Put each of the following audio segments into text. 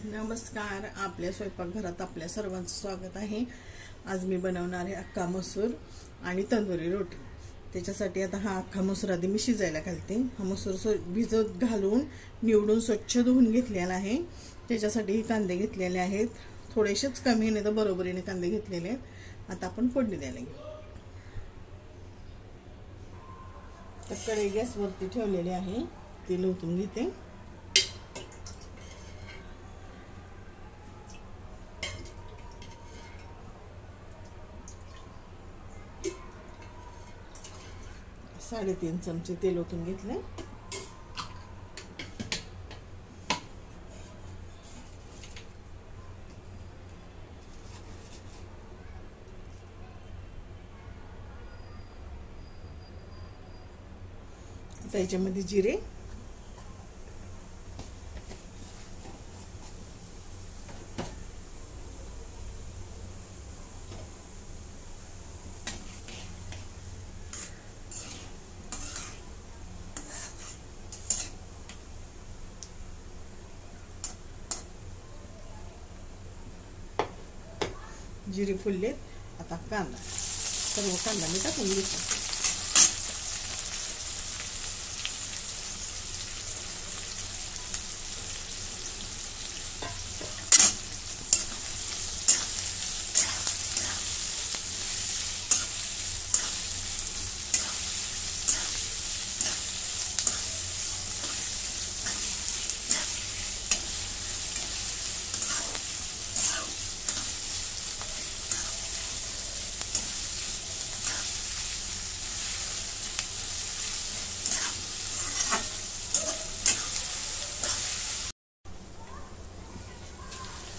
नमस्कार. आपल्या स्वयंपाकघरात आपल्या सर्वांचं स्वागत आहे. आज मी बनवणार आहे अख्खा मसूर आणि तंदुरी रोटी. त्याच्यासाठी आता हा अख्खा मसूर आधी मी शिजायला घालते. हा मसूर भिजत घालून निवडून स्वच्छ धुवून घेतलेला आहे. त्याच्यासाठी हे कांदे घेतलेले आहेत, थोडेसेच कमी नाही तर बरोबरीने कांदे घेतलेले आहेत. आता आपण फोडणी द्यायला घेऊ. तर कढई गॅसवरती ठेवलेली आहे, ती लवटून घेते. साडेतीन चमचे तेल ओतून घेतले. त्याच्यामध्ये जिरे, जिरे फुललेत. आता कांदा, सर्व कांदा मी टाकून घेतो.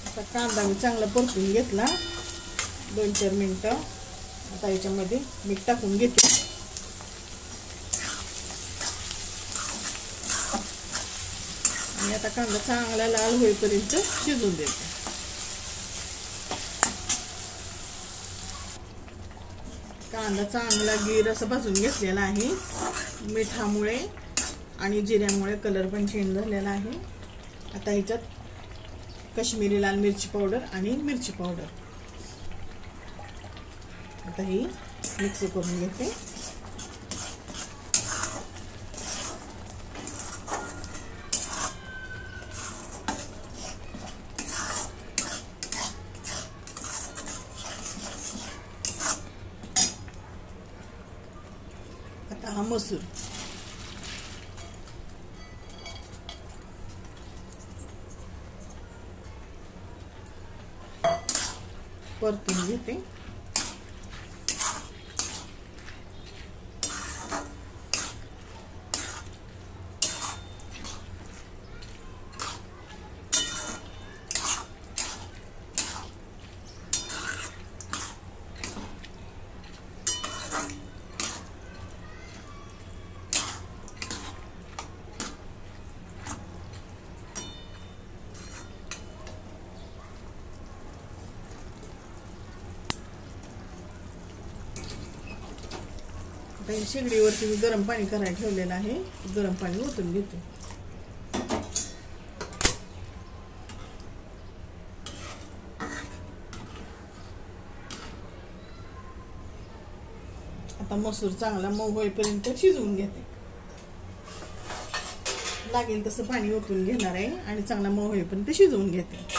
आता कांदा मी चांगला परतून घेतला 2-4 मिनिटं. आता याच्यामध्ये मीठ टाकून घेते. आणि आता कांदा चांगला लाल होईपर्यंत शिजून देते. कांदा चांगला गिर असं भाजून घेतलेला आहे. मिठामुळे आणि जिऱ्यामुळे कलर पण चेंज झालेला आहे. आता ह्याच्यात कश्मीरी लाल मिरची पावडर आणि मिरची पावडर आता ही मिक्स करून घेते. आता हा मसूर परतून घेते. शेगडीवरती मी गरम पाणी करायला ठेवलेलं आहे. गरम पाणी ओतून घेते. आता मसूर चांगला मऊ होईपर्यंत शिजवून घेते. लागेल तसं पाणी ओतून घेणार आहे आणि चांगला मऊ होईपर्यंत शिजवून घेते.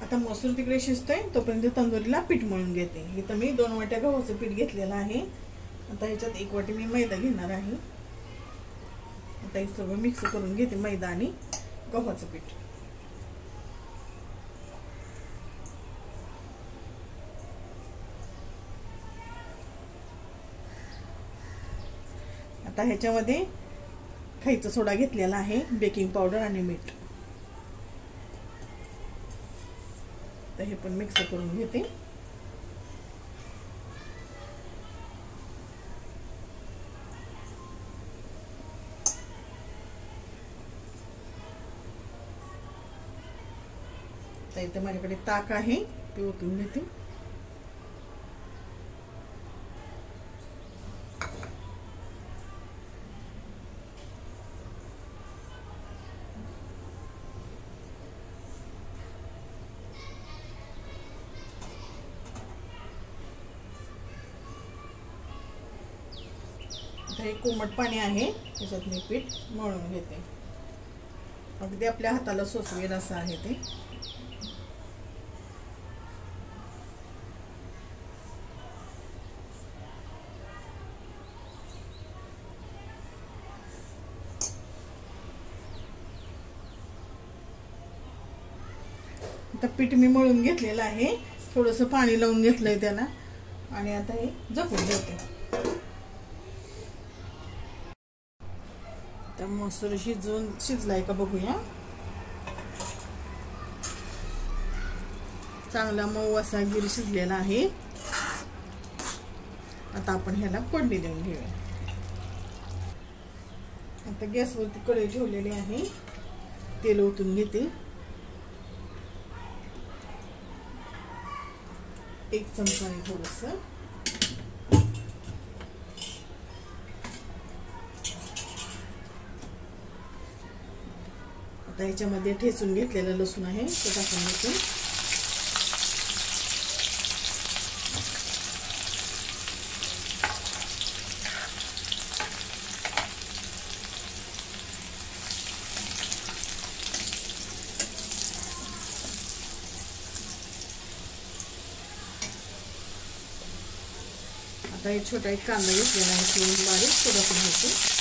आता मसूर तिकडे शिजतोय तोपर्यंत तंदुरीला पीठ मळून घेते. इथं मी 2 वाट्या गव्हाचं पीठ घेतलेलं आहे. आता ह्याच्यात 1 वाटी मी मैदा घेणार आहे. आता हे सगळं मिक्स करून घेते, मैदा आणि गव्हाचं पीठ. आता ह्याच्यामध्ये खायचा सोडा घेतलेला आहे, बेकिंग पावडर आणि मीठ. तर हे पण मिक्स करून घेते. तर इथे माझ्याकडे ताक आहे, ते ओतून घेते. आता हे कोमट पाणी आहे, त्याच्यात मी पीठ मळून घेते. अगदी आपल्या हाताला सोसवेल असं आहे ते. आता पीठ मी मळून घेतलेलं आहे, थोडंसं पाणी लावून घेतलंय त्याला आणि आता हे झाकून ठेवते. तर मसूर शिजलाय का बघूया. चांगला मऊ असा गिर शिजलेला आहे. आता आपण ह्याला फोडणी देऊन घेऊया. आता गॅसवरती कढई ठेवलेली आहे, तेल ओतून घेते. 1 चमचा आहे थोडस. आता याच्यामध्ये ठेचून घेतलेलं लसूण आहे ते टाकून घेते. आता एक छोटा कांदा घेतलेला आहे, तो बारीक टाकून घ्यायचे.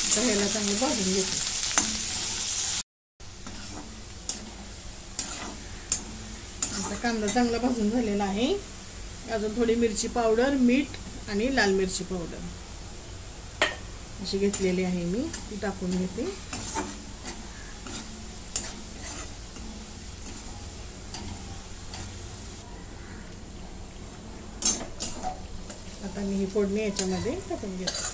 आता ह्याला चांगलं भाजून घेते. आता कांदा चांगला भाजून झालेला आहे. अजून थोडी मिरची पावडर, मीठ आणि लाल मिरची पावडर अशी घेतलेली आहे मी, ती टाकून घेते. आता मी ही फोडणी याच्यामध्ये टाकून घेते.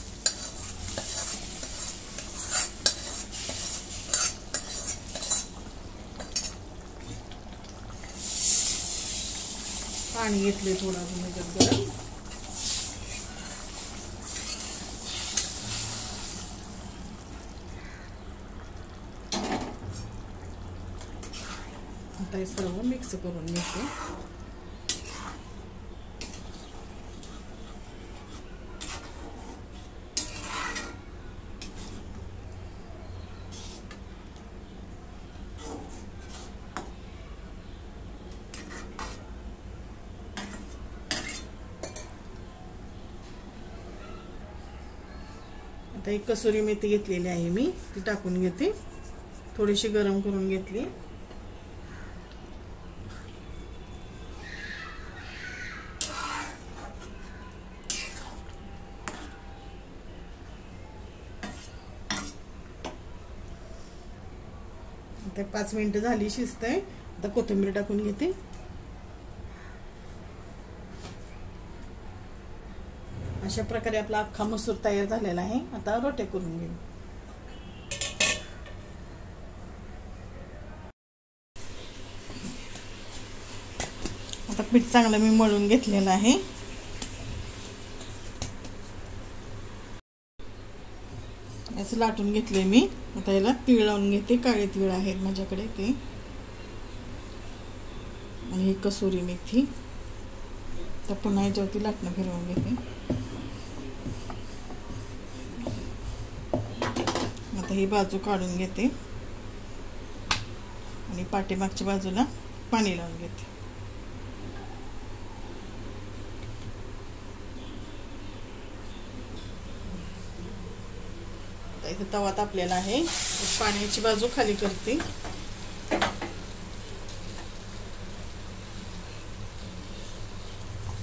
पाणी घेतले थोडं गरम. आता हे सर्व मिक्स करून घेते. आता एक कसुरी मेथी घेतलेली आहे मी, ती टाकून घेते. थोडीशी गरम करून घेतली. आता 5 मिनिटं झाली शिजतंय. आता कोथिंबीर टाकून घेते. अशा प्रकारे आपला अख्खा मसूर तयार झालेला आहे. आता रोट्या करून घेऊ. आता पीठ चांगलं मी मळून घेतलेलं आहे. असं लाटून घेतले मी. आता याला तीळ लावून घेते. काळे तीळ आहेत माझ्याकडे ते, आणि ही कसुरी मेथी. तर पुन्हा याच्यावरती लाटणं फिरवून घेते. आता ही बाजू काढून घेते आणि पाठीमागच्या बाजूला पाणी लावून घेते. इथे तवा तापलेला आहे. पाण्याची बाजू खाली करते.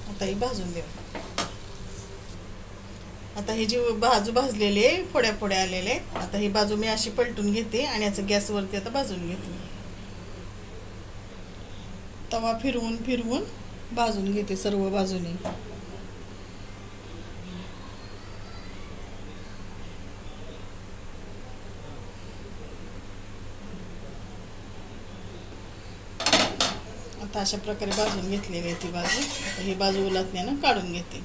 आता ही भाजून देऊ. आता ही जी बाजू भाजलेली आहे, फोड्या फोड्या आलेले. आता ही बाजू मी अशी पलटून घेते आणि याचं गॅसवरती आता भाजून घेते. तवा फिरवून फिरवून भाजून घेते सर्व बाजूनी. आता अशा प्रकारे भाजून घेतलेली आहे ती बाजू. आता ही बाजू उलटण्यानं काढून घेते.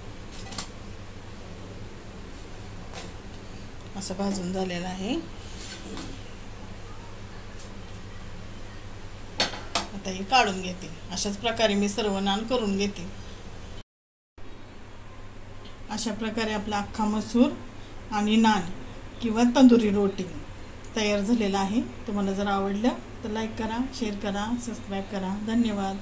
असं भाजून झालेलं आहे. आता हे काढून घेते। अशाच प्रकारे मी सर्व नान करून घेते। अशा प्रकारे आपला अख्खा मसूर आणि नान किंवा तंदुरी रोटी तयार झालेला आहे। तुम्हाला जर आवडलं तर लाईक करा, शेअर करा, सबस्क्राईब करा। धन्यवाद।